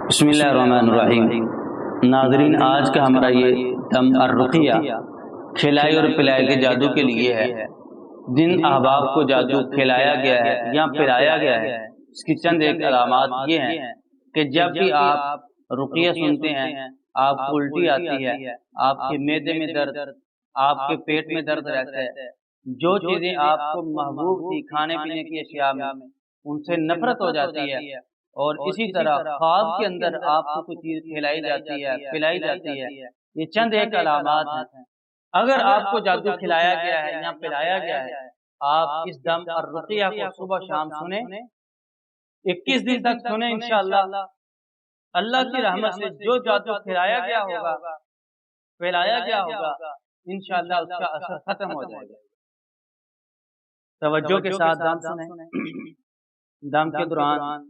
बिस्मिल्लाहिर्रहमानिर्रहीम। नाज़रीन, आज का हमारा ये दम अर्रुक़िया खिलाई और पिलाई के जादू के लिए है। जिन अहबाब को जादू खिलाया गया है या पिलाया गया है, इसकी चंद एक अलामात ये हैं कि जब भी आप रुक़िया सुनते हैं, आपको उल्टी आती है, आपके मैदे में दर्द, आपके पेट में दर्द रहता है, जो चीज़ें आपको महबूब थी खाने पीने की अशिया में, उनसे नफरत हो जाती है। और इसी तरह ख्वाब के अंदर आपको कुछ चीज खिलाई जाती है, पिलाई जाती है। ये चंद एक अलामात हैं। अगर आपको जादू खिलाया गया है या पिलाया गया है, आप इस दम और रुकिया को सुबह शाम सुने, 21 दिन तक सुने। इंशाअल्लाह अल्लाह की रहमत से जो जादू खिलाया गया होगा, पिलाया गया होगा, इंशाअल्लाह उसका असर खत्म हो जाएगा। तवज्जो के साथ दम सुने। दम के दौरान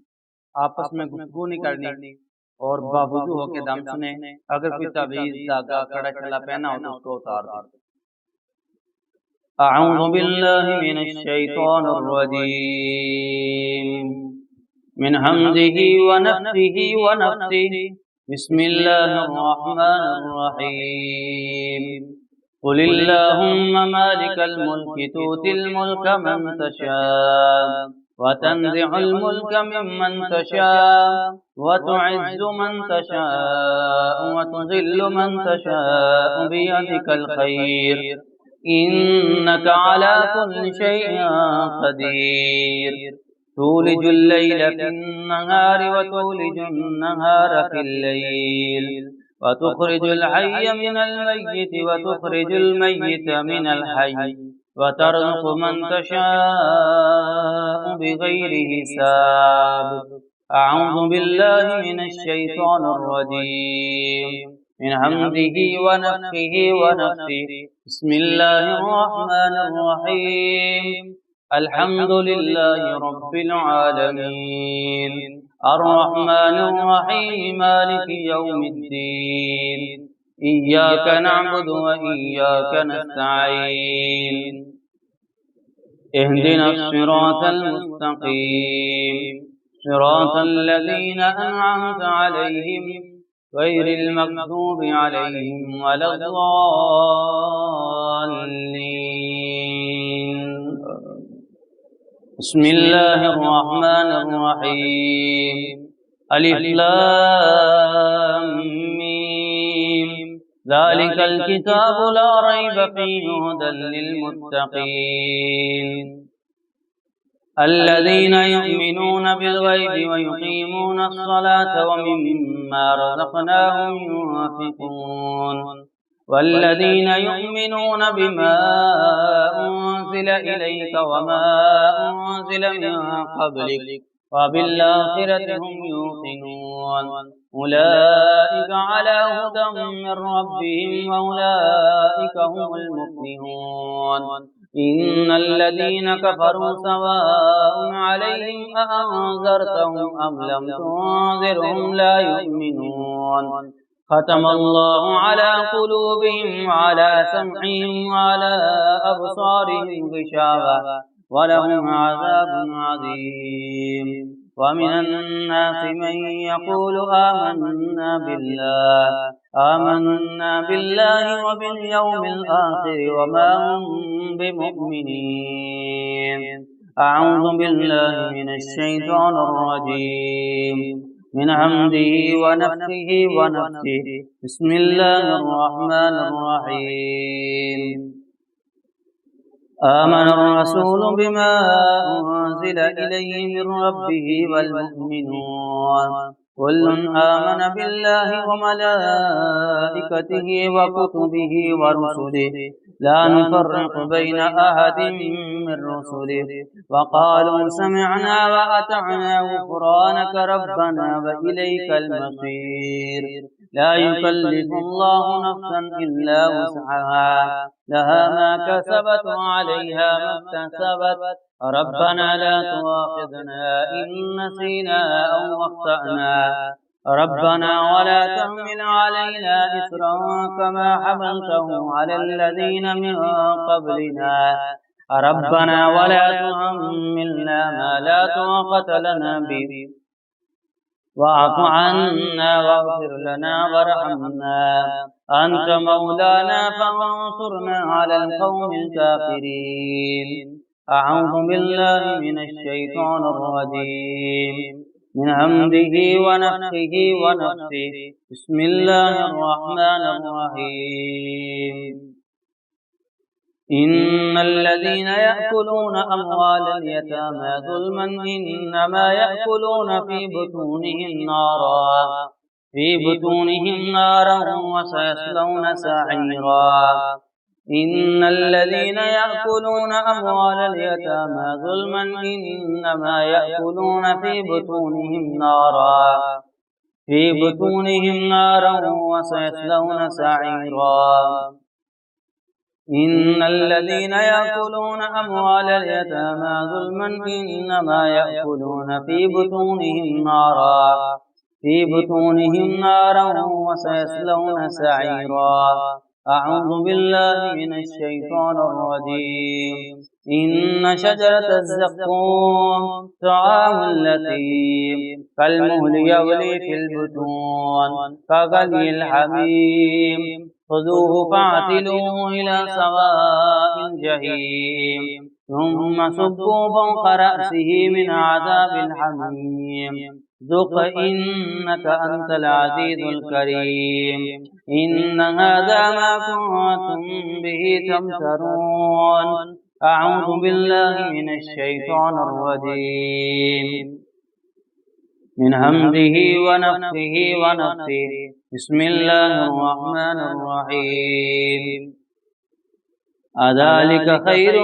आपस में गुफ्तगू नहीं करनी और बावजू होके दम सुने। अगर कोई तवीज़, धागा, कड़ा छल्ला पहना हो तो उसको उतार दो। अऊज़ु बिल्लाहि मिनश शैतानिर रजीम मिन हम्ज़िही व नफ़्ख़िही व नफ़्सिही बिस्मिल्लाहिर रहमानिर रहीम क़ुलिल्लाहुम्मा मालिकल मुल्कि तूतिल मुल्का मन तशा व तंज़िउल मुल्का मिम्मन तशा व तुइज़्ज़ु मन तशा व तुज़िल्लु मन तशा बियदिकल खैर इन्नका अला कुल्लि शैइन क़दीर तूलिजुल लैला फिन्नहारि व तूलिजुन नहारा फिल्लैल व तुख़रिजुल हय्य मिनल मय्यिति व तुख़रिजुल मय्यिता मिनल हय्य व तर्ज़ुक़ु मन तशाअु बिग़ैरि हिसाब। अऊज़ु बिल्लाहि मिनश शैतानिर रजीम मिन हम्ज़िही व नफ़्ख़िही व नफ़्सिही बिस्मिल्लाहिर रहमानिर रहीम अल्हम्दुलिल्लाहि रब्बिल आलमीन अर्रहमानिर रहीम मालिकि यौमिद्दीन इय्याका नअबुदु व इय्याका नस्तईन इहदिनस सिरातल मुस्तक़ीम सिरातल लज़ीना अनअमता अलैहिम गैरिल मग़दूबि अलैहिम वलद्दाल्लीन। बिस्मिल्लाहिर रहमानिर रहीम अलिफ लाम मीम ज़ालिकल किताबु ला रैब फ़ीहि हुदल लिल मुत्तक़ीन अल्लज़ीना युमिनूना बिल गैबि व युक़ीमूना अस्सलाता व मिम्मा रज़क़नाहुम युनफ़िक़ून वल्लज़ीना युमिनूना बिमा उन्ज़िला इलैका व मा उन्ज़िला मिन क़ब्लिक व बिल आखिरति हुम यूक़िनून उलाइका अला हुदम मिन रब्बिहिम व उलाइका हुमुल मुफ़्लिहून इन्नल लज़ीना कफ़रू सवाअुन अलैहिम अअन्ज़रतहुम अम लम तुन्ज़िरहुम ला युमिनून ख़तमल्लाहु अला क़ुलूबिहिम व अला समइहिम व अला अबसारिहिम ग़िशावा व लहुम अज़ाबुन अज़ीम व मिनन नासि मन यक़ूलु आमन्ना बिल्लाहि व बिल यौमिल आखिर व मा हुम बिमुमिनीन। अऊज़ु बिल्लाहि मिनश शैतानिर रजीम मिन हम्ज़िही व नफ़्ख़िही व नफ़्सिही बिस्मिल्लाहिर रहमानिर रहीम आमनर रसूलु बिमा उन्ज़िला इलैहि मिर रब्बिही वल मुअ्मिनून कुल्लुन आमन बिल्लाहि व मलाइकतिही व कुतुबिही व रुसुलिही ला नुफ़र्रिक़ु बैन अहदिम मिर रुसुलिही व क़ालू समिअना व अतअना ग़ुफ़रानक रब्बना व इलैकल मसीर ला युकल्लिफ़ुल्लाहु नफ़्सन इल्ला वुस्अहा लहा मा कसबत व अलैहा मक्तसबत रब्बना ला तुआख़िज़ना इन नसीना औ अख़्तअना रब्बना व ला तहमिल अलैना इस्रन कमा हमलतहु अलल लज़ीना मिन क़ब्लिना रब्बना व ला तुहम्मिलना मा ला ताक़त लना बिही واعف عنا واغفر لنا وارحمنا أنت مولانا فانصرنا على القوم الكافرين. أعوذ بالله من الشيطان الرجيم من همزه ونفخه ونفثه. بسم الله الرحمن الرحيم. إن الذين يأكلون أموال اليتامى ظلما إنما يأكلون في بطونهم نارا وسيصلون سعيرا. إن الذين يأكلون أموال اليتامى ظلما إنما يأكلون في بطونهم نارا وسيصلون سعيرا. إن الذين يأكلون أموال اليتامى ظلما إنما يأكلون في بطونهم نارا وسيصلون سعيرا. أعوذ بالله من الشيطان الرجيم. إن شجرة الزقوم طعام الأثيم كالمهل يغلي في البطون كغلي الحميم خذوه فاعتلوه إلى سواء الجحيم ثم صبوا فوق رأسه من عذاب الحميم ذق إنك أنت العزيز الكريم. إن هذا ما كنتم به تمترون. أعوذ بالله من الشيطان الرجيم من همزه ونفخه ونفثه. بسم الله الرحمن الرحيم. أذلك خير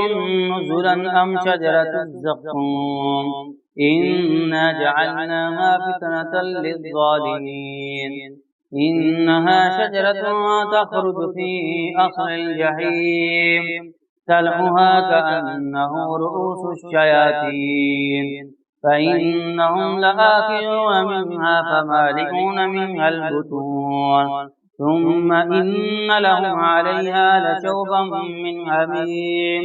نزلا أم شجرة الزقوم إنا جعلناها فتنة للظالمين. إنها شجرة تخرج في أصل الجحيم طلعها كأنه رؤوس الشياطين فإنهم لآكلون منها فمالئون منها البطون ثم إن لهم عليها لشوبا من حميم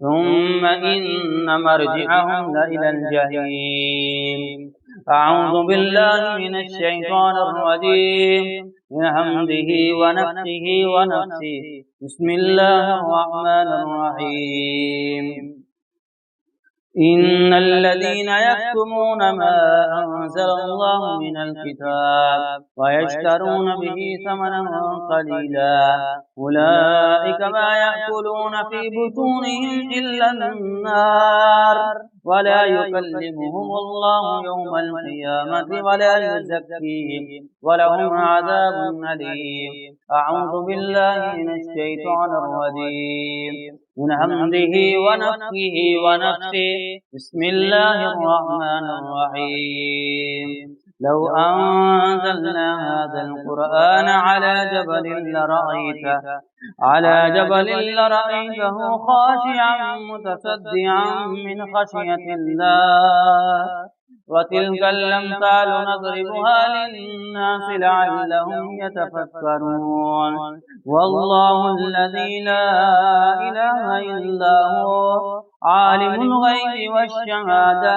ثم إن مرجعهم لإلى الجحيم. أعوذ بالله من الشيطان الرجيم من همزه ونفخه ونفثه. بسم الله الرحمن الرحيم. إن الذين يكتمون ما أنزل الله من الكتاب ويشترون به ثمنا قليلا أولئك ما يأكلون في بطونهم إلا النار ولا يكلمهم الله يوم القيامة ولا يزكيهم ولهم عذاب أليم. أعوذ بالله من الشيطان الرجيم من همزه ونفخه ونفثه. بسم الله الرحمن الرحيم. لو أنزلنا هذا القرآن على جبل لرأيته خاشعا متصدعا من خشية الله وتلك الأمثال نضربها للناس لعلهم يتفكرون. والله الذي لا إله إلا هو عالم الغيب والشهادة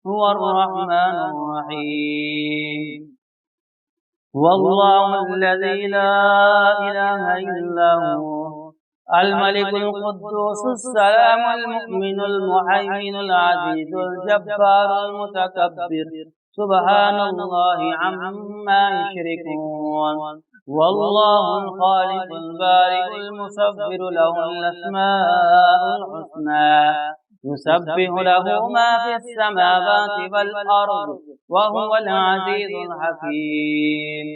هو الرحمن الرحيم. والله الذي لا إله إلا هو الملك القدوس السلام المؤمن المهيمن العزيز الجبار المتكبر سبحان الله عما يشركون. والله الخالق البارئ المصور له الأسماء الحسنى يسبح له ما في السماوات والأرض وهو العزيز الحكيم.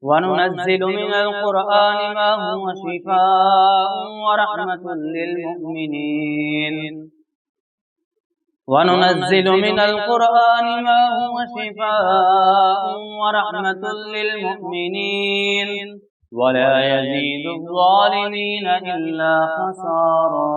وننزل من القرآن ما هو شفاء ورحمة للمؤمنين وننزل من القرآن ما هو شفاء ورحمة للمؤمنين ولا يزيد الظالمين إلا خسارا.